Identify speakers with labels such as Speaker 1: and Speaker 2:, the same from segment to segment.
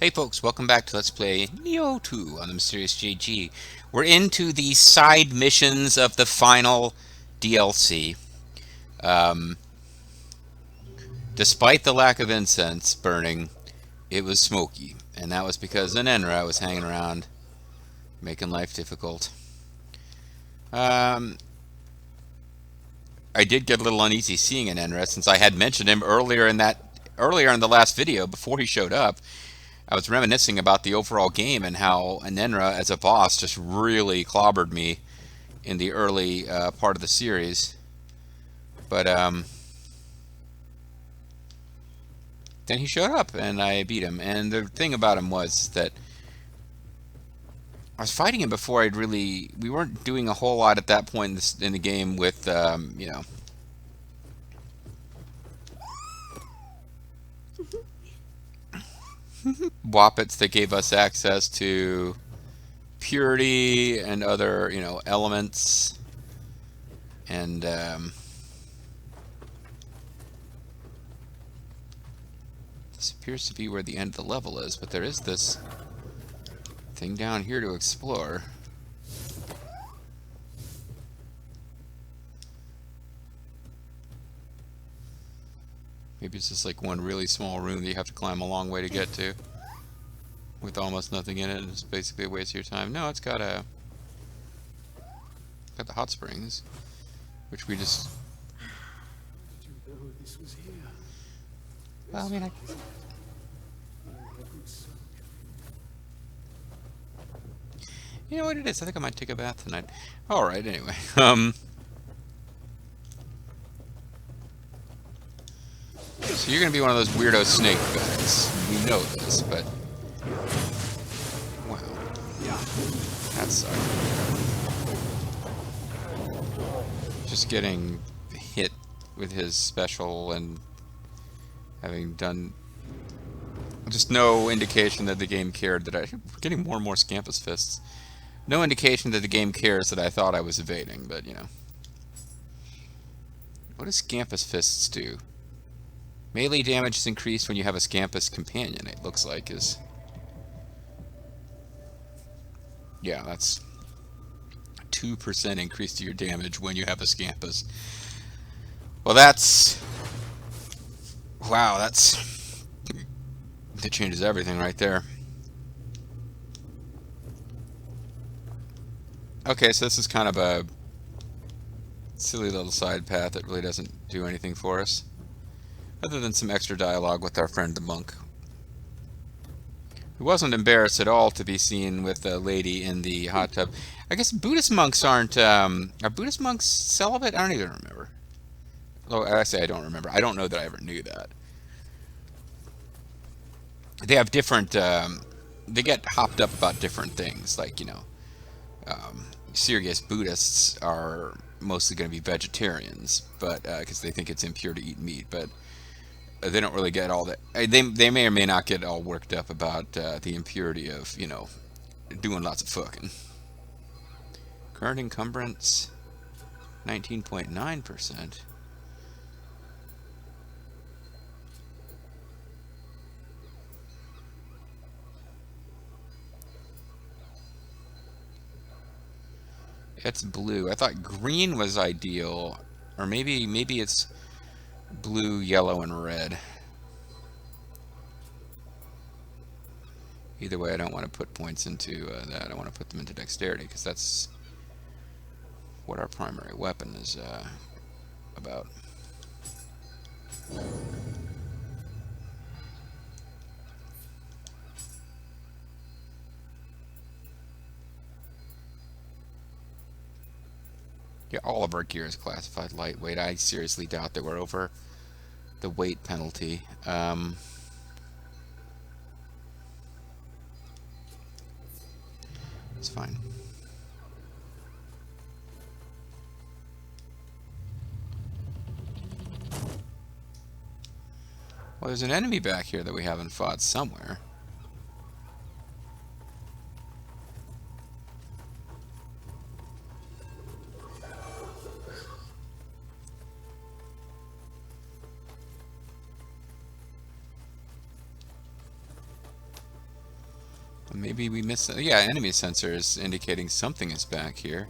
Speaker 1: Hey folks, welcome back to Let's Play Nioh 2 on the Mysterious JG. We're into the side missions of the final DLC. Um, Despite the lack of incense burning, it was smoky. And that was because Nenra was hanging around, making life difficult. Um, I did get a little uneasy seeing Nenra since I had mentioned him earlier in the last video before he showed up. I was reminiscing about the overall game and how Nenra as a boss just really clobbered me in the early part of the series. But then he showed up and I beat him. And the thing about him was that I was fighting him before we weren't doing a whole lot at that point in the game with, Woppets that gave us access to purity and other, elements. And this appears to be where the end of the level is, but there is this thing down here to explore. Maybe it's just like one really small room that you have to climb a long way to get to, with almost nothing in it. It's basically a waste of your time. No, it's got the hot springs, which we just. Well, I mean, you know what it is? I think I might take a bath tonight. All right, anyway. So you're gonna be one of those weirdo snake guys. We know this, but wow, that sucked. Just getting hit with his special and having done just no indication that the game cared that we're getting more and more Scampus Fists. No indication that the game cares that I thought I was evading, but you know. What does Scampus Fists do? Melee damage is increased when you have a Scampus companion, it looks like is. Yeah, that's 2% increase to your damage when you have a Scampus. Well, that's. Wow, that changes everything right there. Okay, so this is kind of a silly little side path that really doesn't do anything for us, other than some extra dialogue with our friend the monk, who wasn't embarrassed at all to be seen with a lady in the hot tub. I guess Buddhist monks aren't. Are Buddhist monks celibate? I don't even remember. Oh, I say I don't remember. I don't know that I ever knew that. They have different. They get hopped up about different things, like serious Buddhists are mostly going to be vegetarians, but because they think it's impure to eat meat, but they don't really get all that. They may or may not get all worked up about the impurity of doing lots of fucking. Current encumbrance 19.9%. It's blue. I thought green was ideal, or maybe it's blue, yellow, and red. Either way, I don't want to put points into that. I want to put them into dexterity, because that's what our primary weapon is about. Yeah, all of our gear is classified lightweight. I seriously doubt that we're over the weight penalty. It's fine. Well, there's an enemy back here that we haven't fought somewhere. Maybe we missed... Yeah, enemy sensor is indicating something is back here.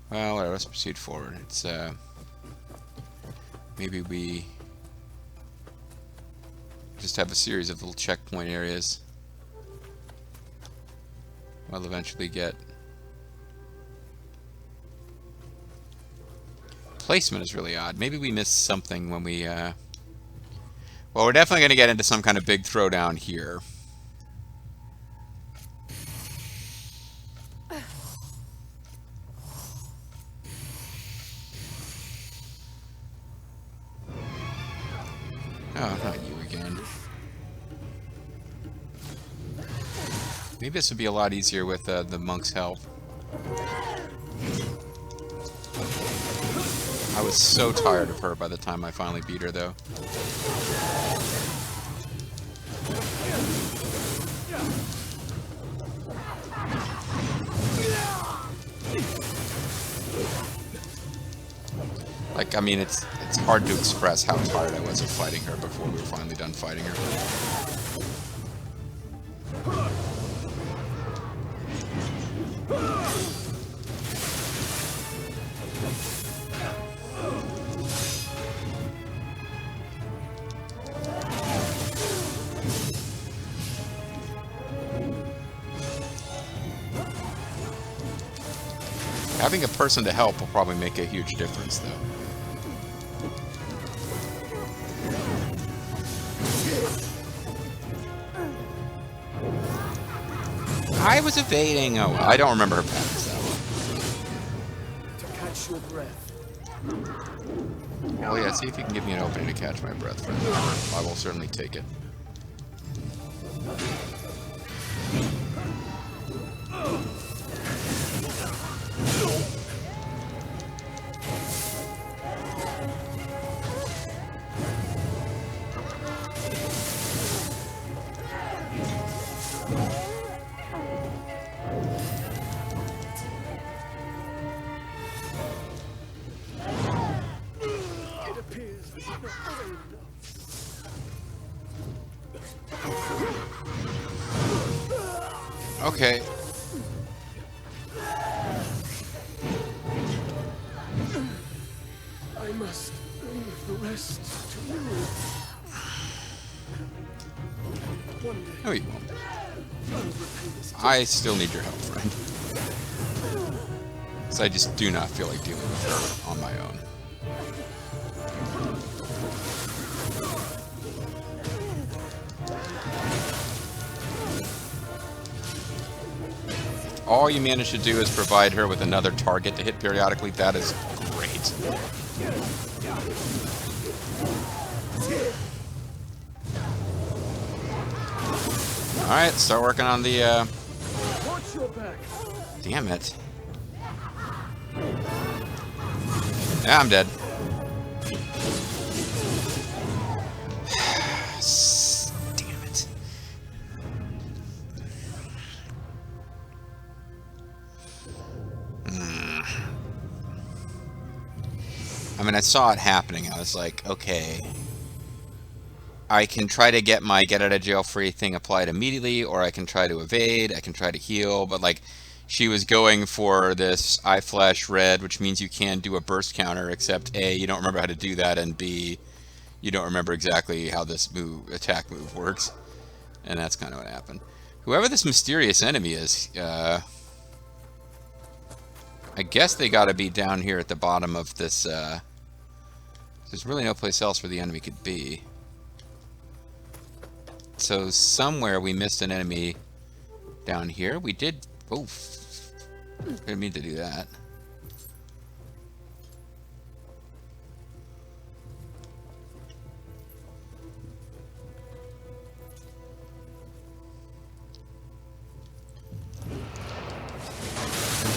Speaker 1: Well, let's proceed forward. It's, maybe we just have a series of little checkpoint areas. We'll eventually get... Placement is really odd. Maybe we missed something when we, well, we're definitely going to get into some kind of big throwdown here. Oh, not you again. Maybe this would be a lot easier with the monk's help. I was so tired of her by the time I finally beat her, though. Like, I mean, it's hard to express how tired I was of fighting her before we were finally done fighting her. Having a person to help will probably make a huge difference, though. I was evading. Oh, well, I don't remember her patterns that well.
Speaker 2: To catch your breath.
Speaker 1: Oh yeah, see if you can give me an opening to catch my breath, friend. I will certainly take it. Okay.
Speaker 2: I must leave the rest to you. One day,
Speaker 1: No, you won't.
Speaker 2: I'll repay this debt.
Speaker 1: I still need your help, friend. So I just do not feel like dealing with her on my own. All you manage to do is provide her with another target to hit periodically. That is great. Alright, start working on the,
Speaker 2: Watch your back.
Speaker 1: Damn it. Yeah, I'm dead. Damn it. I mean, I saw it happening. I was like, okay. I can try to get my get out of jail free thing applied immediately, or I can try to evade, I can try to heal, but like, she was going for this eye flash red, which means you can do a burst counter, except A, you don't remember how to do that, and B, you don't remember exactly how this attack move works. And that's kind of what happened. Whoever this mysterious enemy is, I guess they gotta be down here at the bottom of this, there's really no place else where the enemy could be. So somewhere we missed an enemy down here. We did... Oh, didn't mean to do that.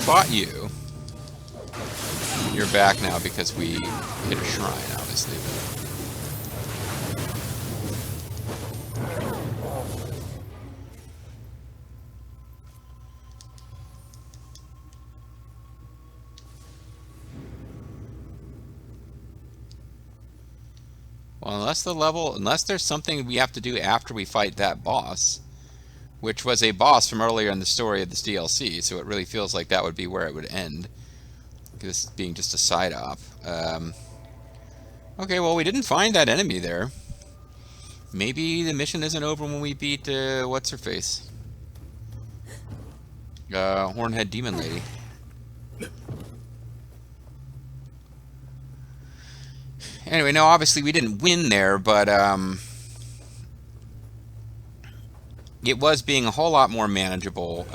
Speaker 1: Fought you. You're back now because we hit a shrine, obviously. Well, unless there's something we have to do after we fight that boss, which was a boss from earlier in the story of this DLC, so it really feels like that would be where it would end. This being just a side op. Okay, well, we didn't find that enemy there. Maybe the mission isn't over when we beat, what's her face? Hornhead Demon Lady. Anyway, no, obviously we didn't win there, but, it was being a whole lot more manageable.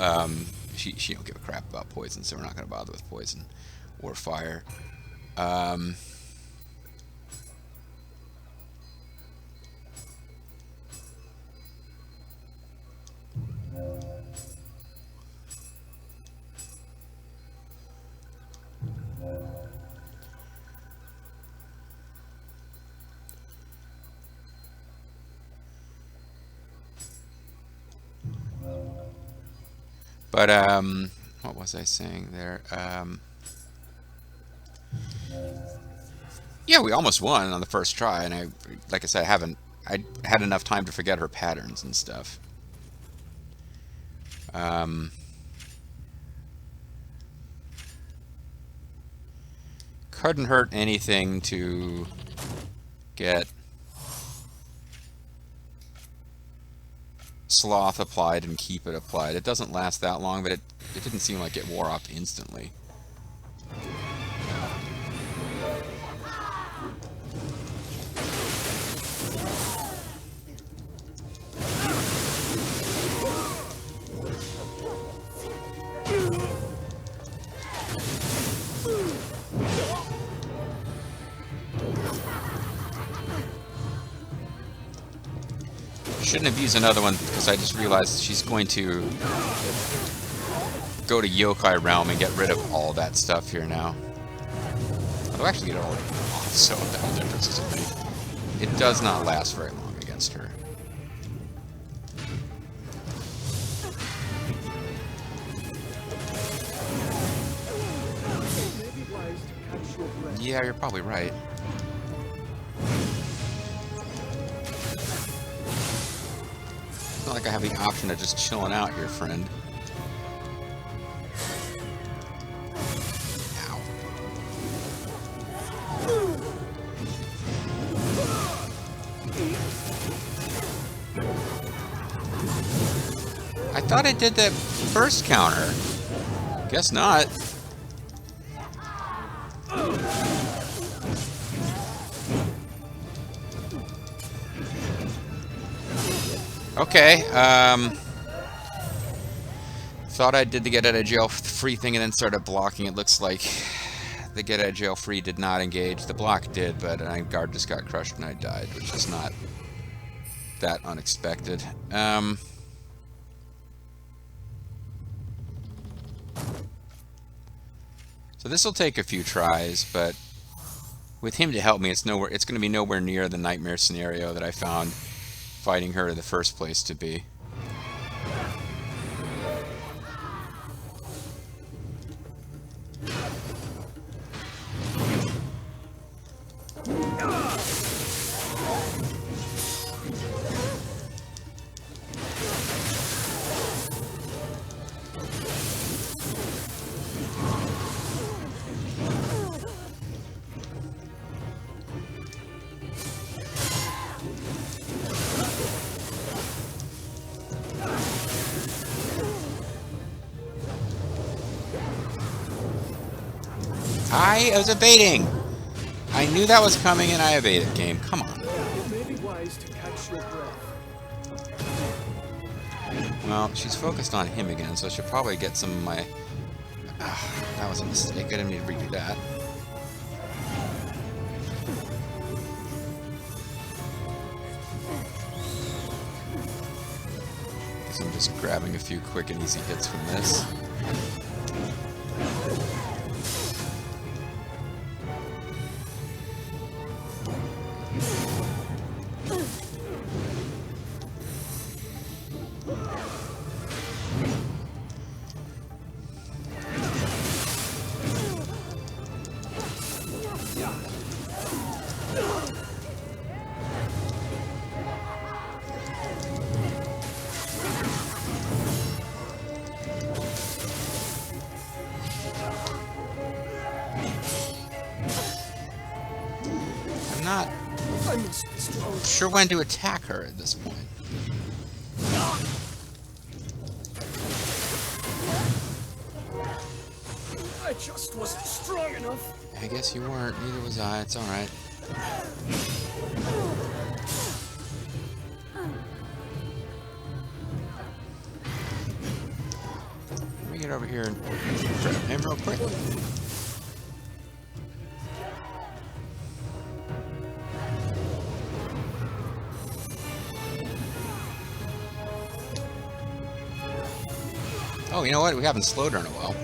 Speaker 1: She don't give a crap about poison, so we're not going to bother with poison or fire. Um, but what was I saying there? Yeah, we almost won on the first try, and like I said, I had enough time to forget her patterns and stuff. Couldn't hurt anything to get Sloth applied and keep it applied. It doesn't last that long, but it didn't seem like it wore off instantly. Shouldn't have used another one because I just realized she's going to go to Yokai Realm and get rid of all that stuff here now. I'll actually get it all off, so that difference isn't big. It does not last very long against her. Yeah, you're probably right. It's not like I have the option of just chilling out here, friend. Ow. I thought I did that first counter. Guess not. Okay, thought I did the get out of jail free thing and then started blocking. It looks like the get out of jail free did not engage. The block did, but my guard just got crushed and I died, which is not that unexpected. So this will take a few tries, but with him to help me, it's going to be nowhere near the nightmare scenario that I found fighting her in the first place to be. I was evading! I knew that was coming and I evaded, game. Come on.
Speaker 2: It may be wise to catch your breath.
Speaker 1: Well, she's focused on him again, so I should probably get some of my... that was a mistake. I didn't need to redo that. Guess I'm just grabbing a few quick and easy hits from this.
Speaker 2: I must be strong.
Speaker 1: Sure when to attack her at this point.
Speaker 2: I just wasn't strong enough.
Speaker 1: I guess you weren't. Neither was I. It's alright. Let me get over here and grab him real quick. Oh, you know what? We haven't slowed her in a while.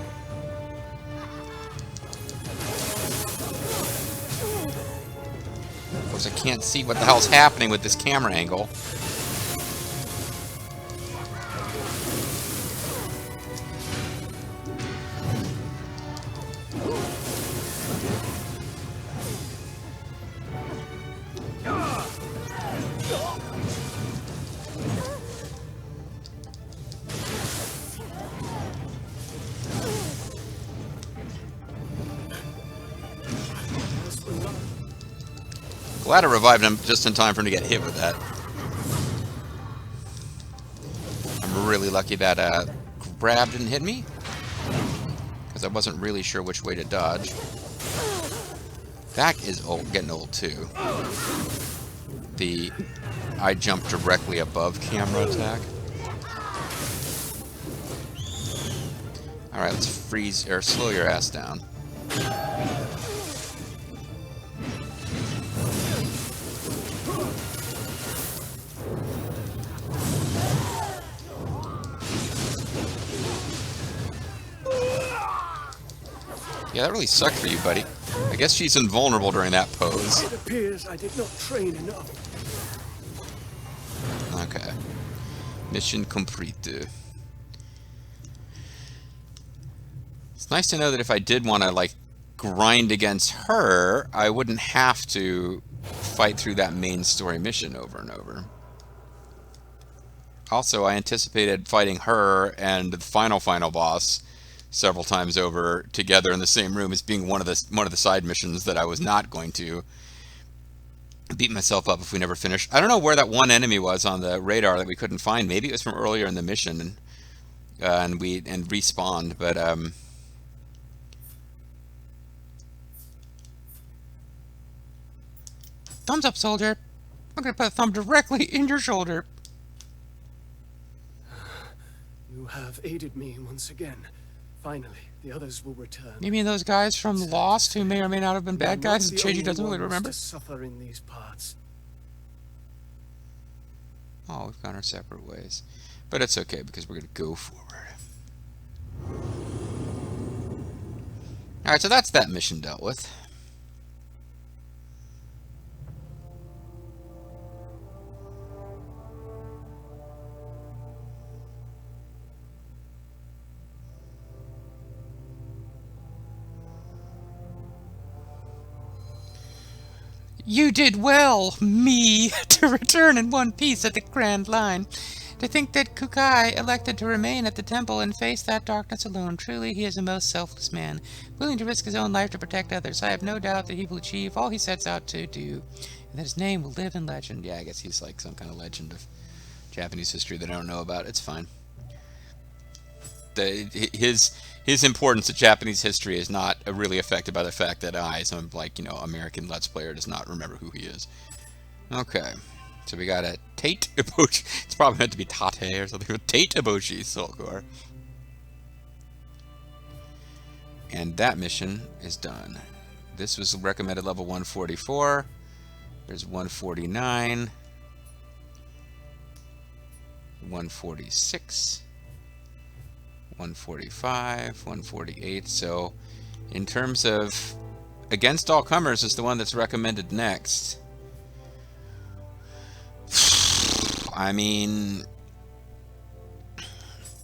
Speaker 1: Of course, I can't see what the hell's happening with this camera angle. Glad I revived him just in time for him to get hit with that. I'm really lucky that grab didn't hit me, because I wasn't really sure which way to dodge. That is old, getting old too. I jumped directly above camera attack. Alright, let's freeze or slow your ass down. Yeah, that really sucked for you, buddy. I guess she's invulnerable during that pose.
Speaker 2: It appears I did not train enough.
Speaker 1: Okay. Mission complete. It's nice to know that if I did want to, like, grind against her, I wouldn't have to fight through that main story mission over and over. Also, I anticipated fighting her and the final boss several times over together in the same room as being one of the side missions that I was not going to beat myself up if we never finished. I don't know where that one enemy was on the radar that we couldn't find. Maybe it was from earlier in the mission, and respawned. But thumbs up, soldier. I'm gonna put a thumb directly in your shoulder.
Speaker 2: You have aided me once again. Finally, the others will return.
Speaker 1: You mean those guys from Lost who may or may not have been bad
Speaker 2: We are not
Speaker 1: guys
Speaker 2: the
Speaker 1: that Cheiji
Speaker 2: only
Speaker 1: doesn't really
Speaker 2: ones
Speaker 1: remember?
Speaker 2: to suffer in these parts.
Speaker 1: Oh, we've gone our separate ways. But it's okay because we're going to go forward. Alright, so that's that mission dealt with. You did well, me, to return in one piece at the Grand Line. To think that Kukai elected to remain at the temple and face that darkness alone. Truly, he is a most selfless man, willing to risk his own life to protect others. I have no doubt that he will achieve all he sets out to do, and that his name will live in legend. Yeah, I guess he's like some kind of legend of Japanese history that I don't know about. It's fine. His importance to Japanese history is not really affected by the fact that I, some like, American Let's Player, does not remember who he is. Okay, so we got a Tate Eboshi. It's probably meant to be Tate or something. Tate Eboshi Soul Core. And that mission is done. This was recommended level 144. There's 149. 146. 145, 148. So in terms of Against All Comers is the one that's recommended next. I mean,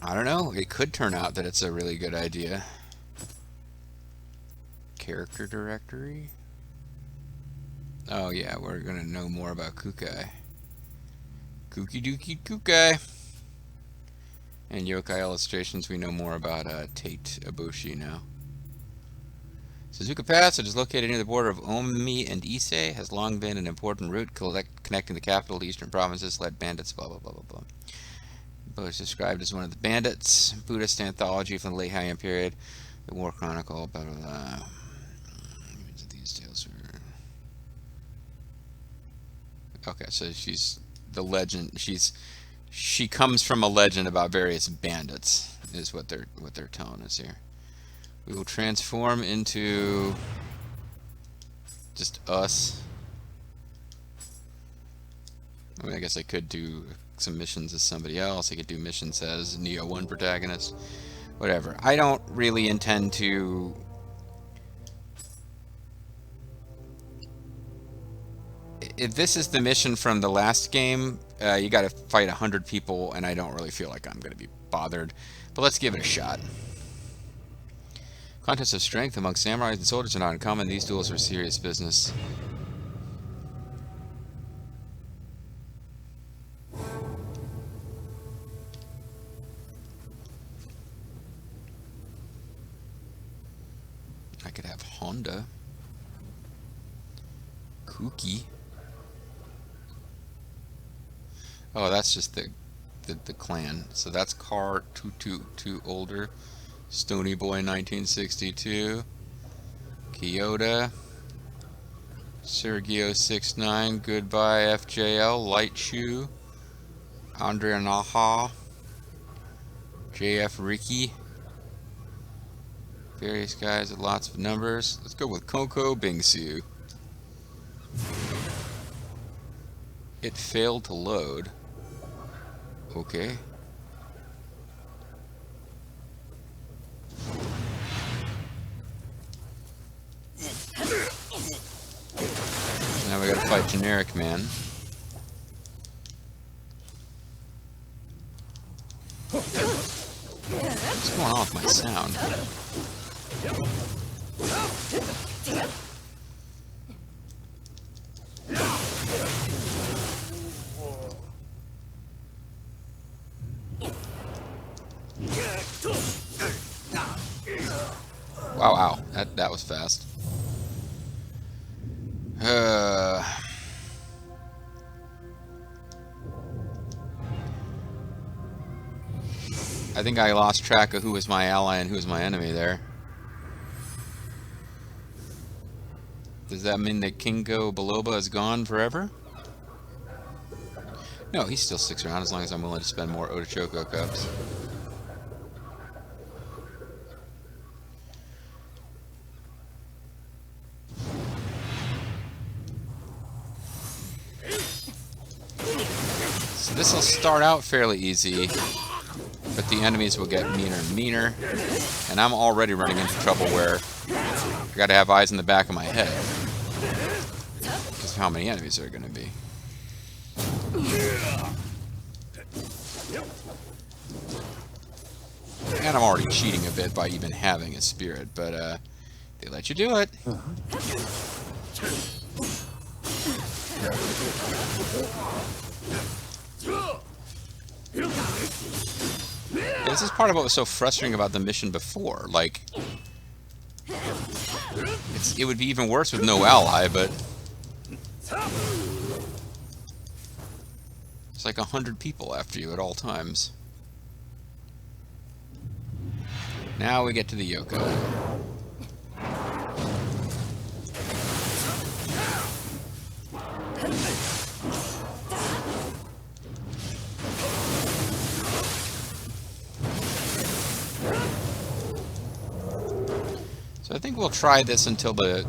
Speaker 1: I don't know. It could turn out that it's a really good idea. Character directory. Oh yeah, we're gonna know more about Kukai. Kooky Dookie Kukai. And yokai illustrations, we know more about Tate Eboshi now. Suzuka Pass, which is located near the border of Omi and Ise, has long been an important route connecting the capital to eastern provinces, led bandits, blah, blah, blah, blah, blah. But is described as one of the bandits. Buddhist anthology from the late Heian period. The War Chronicle, blah, blah, blah. These tales are... Okay, so she's the legend. She comes from a legend about various bandits, is what they're telling us here. We will transform into just us. I mean, I guess I could do some missions as somebody else. I could do missions as Nioh 1 protagonist. Whatever. I don't really intend to... If this is the mission from the last game, you gotta fight 100 people, and I don't really feel like I'm gonna be bothered. But let's give it a shot. Contests of strength among samurais and soldiers are not uncommon. These duels are serious business. I could have Honda. Kuki. Oh, that's just the clan. So that's Car 222 older. Stony Boy 1962. Kyoto. Sergio 69. Goodbye FJL. Light Shoe. Andrea Naha. JF Ricky. Various guys with lots of numbers. Let's go with Coco Bingsu. It failed to load. Okay. Now we gotta fight Generic Man. What's going on with my sound? Wow, wow, that was fast. I think I lost track of who was my ally and who was my enemy there. Does that mean that Kingo Biloba is gone forever? No, he still sticks around as long as I'm willing to spend more Otochoko cups. So this will start out fairly easy, but the enemies will get meaner and meaner, and I'm already running into trouble where I gotta have eyes in the back of my head because of how many enemies there are gonna be. And I'm already cheating a bit by even having a spirit, but they let you do it. This is part of what was so frustrating about the mission before. Like, it would be even worse with no ally, but it's like 100 people after you at all times. Now we get to the Yoko. So I think we'll try this until the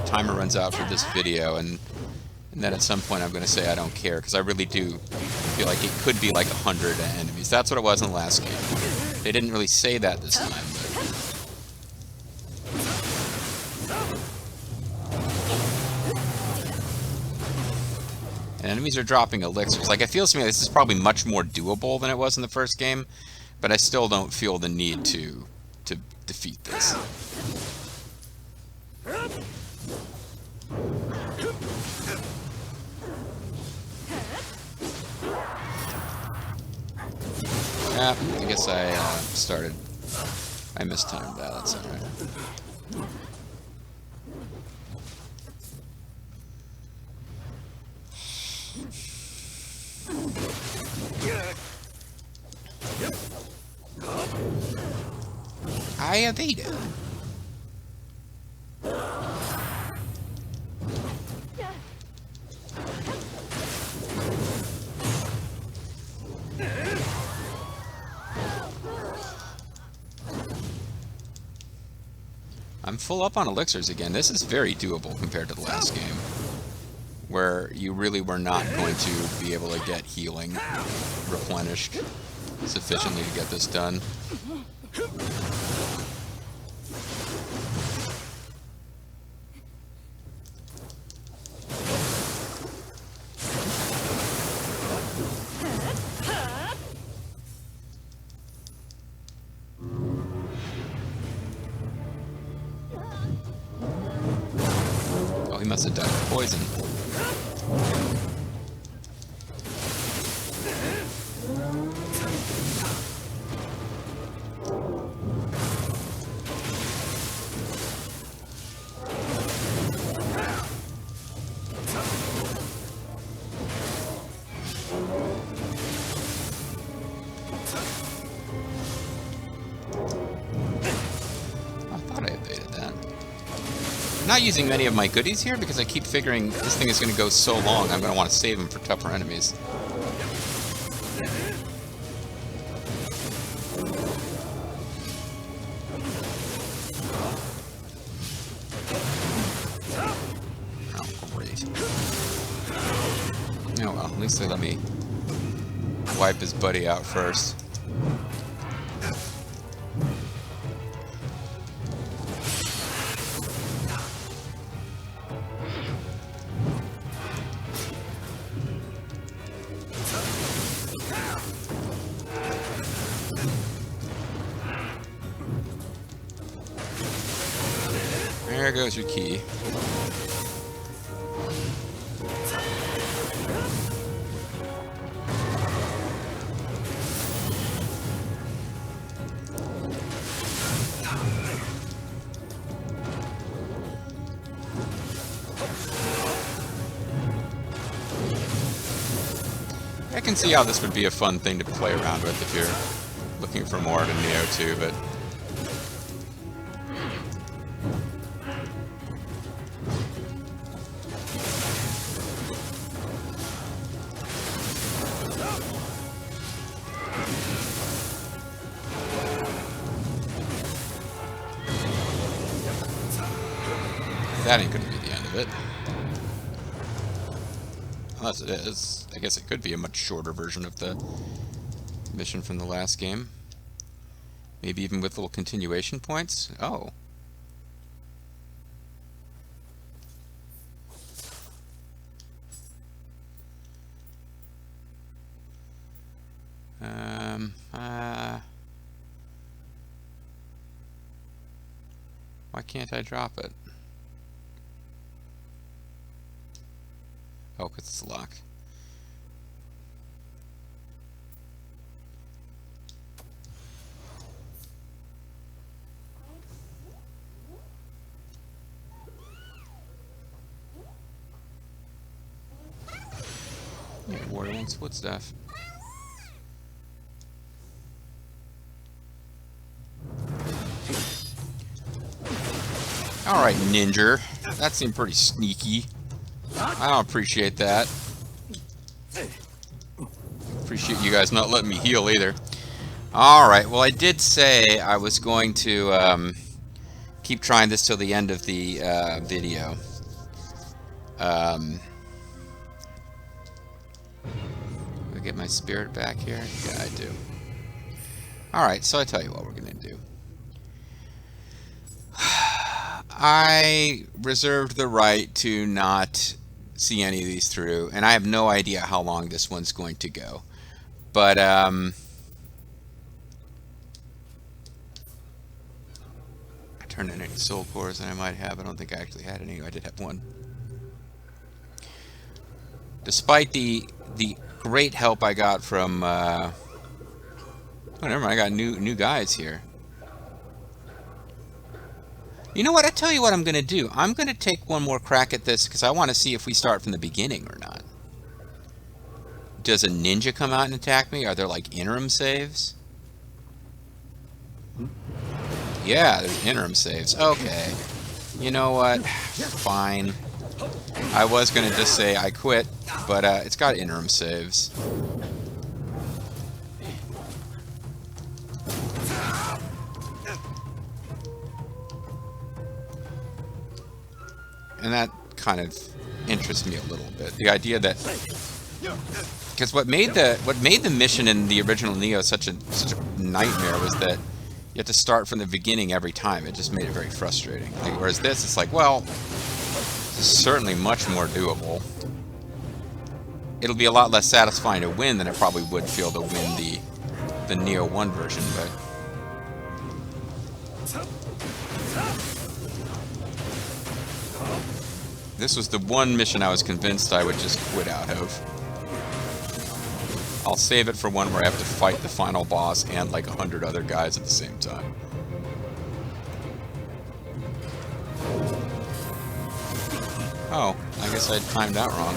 Speaker 1: timer runs out for this video, and then at some point I'm going to say I don't care, because I really do feel like it could be like 100 enemies. That's what it was in the last game. They didn't really say that this time, but... And enemies are dropping elixirs. Like, it feels to me like this is probably much more doable than it was in the first game, but I still don't feel the need to defeat this. Yeah, I guess I mistimed that. That's alright. I evaded. I'm full up on elixirs again. This is very doable compared to the last game, where you really were not going to be able to get healing replenished sufficiently to get this done. Oh, he must have died of poison. Not using many of my goodies here because I keep figuring this thing is going to go so long, I'm going to want to save them for tougher enemies. Oh, great. Oh well, at least they let me wipe his buddy out first. There goes your key. I can see how this would be a fun thing to play around with if you're looking for more to Nioh 2, but that ain't gonna be the end of it. Unless it is. I guess it could be a much shorter version of the mission from the last game. Maybe even with little continuation points. Oh. Why can't I drop it? Oh, because it's locked. Yeah, Warrior wants wood stuff. Alright, Ninja. That seemed pretty sneaky. I don't appreciate that. Appreciate you guys not letting me heal either. Alright, well I did say I was going to keep trying this till the end of the video. Do I get my spirit back here? Yeah, I do. Alright, so I tell you what we're going to do. I reserved the right to not see any of these through, and I have no idea how long this one's going to go. But, I turned in any soul cores that I might have. I don't think I actually had any. I did have one. Despite the great help I got from, oh, never mind, I got new guys here. You know what? I tell you what I'm going to do. I'm going to take one more crack at this because I want to see if we start from the beginning or not. Does a ninja come out and attack me? Are there like interim saves? Yeah, there's interim saves. Okay. You know what? Fine. I was gonna just say I quit, but it's got interim saves. And that kind of interests me a little bit. The idea that, because what made the mission in the original Nioh such a nightmare was that you have to start from the beginning every time. It just made it very frustrating. Like, whereas this, it's like, well, this is certainly much more doable. It'll be a lot less satisfying to win than it probably would feel to win the Nioh 1 version, but this was the one mission I was convinced I would just quit out of. I'll save it for one where I have to fight the final boss and like 100 other guys at the same time. Oh, I guess I timed that wrong.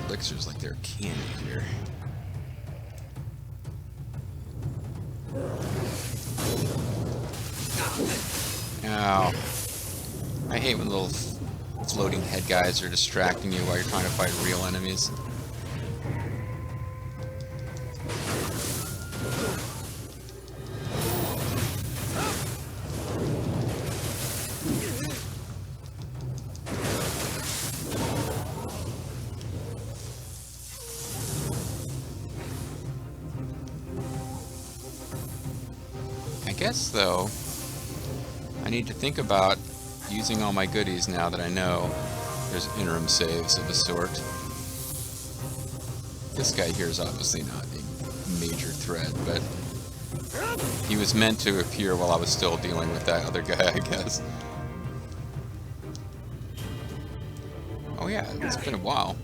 Speaker 1: Elixirs like they're candy here. Ow. I hate when little floating head guys are distracting you while you're trying to fight real enemies. I guess, though, I need to think about using all my goodies now that I know there's interim saves of a sort. This guy here is obviously not a major threat, but he was meant to appear while I was still dealing with that other guy, I guess. Oh yeah, it's been a while.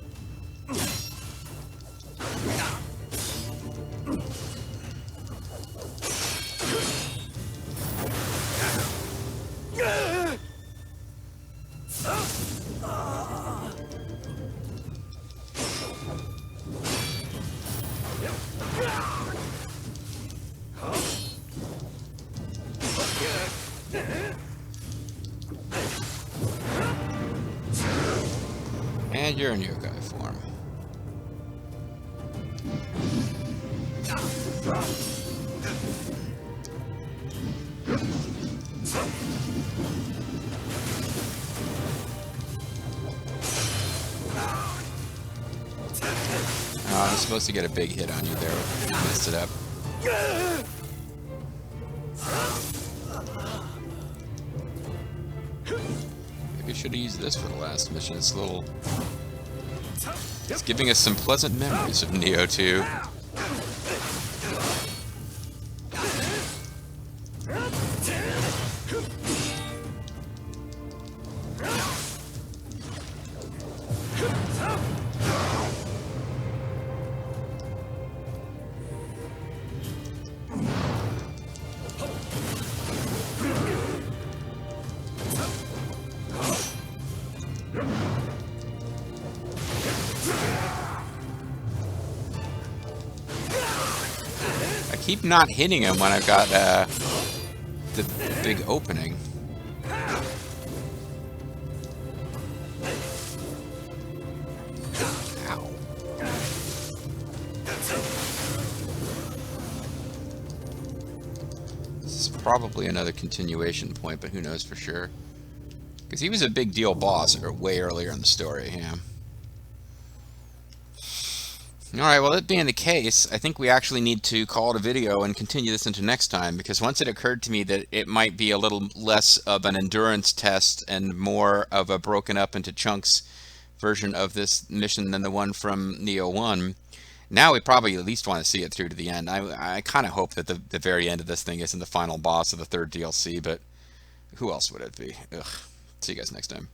Speaker 1: And you're in yokai form. I was supposed to get a big hit on you there. Messed it up. Maybe I should have used this for the last mission. It's a little... It's giving us some pleasant memories of Nioh 2. I keep not hitting him when I've got the big opening. Ow. This is probably another continuation point, but who knows for sure. Because he was a big deal boss way earlier in the story, yeah. Alright, well, that being the case, I think we actually need to call it a video and continue this into next time, because once it occurred to me that it might be a little less of an endurance test and more of a broken up into chunks version of this mission than the one from Nioh 1, Now we probably at least want to see it through to the end. I kind of hope that the very end of this thing isn't the final boss of the third DLC, but who else would it be? Ugh. See you guys next time.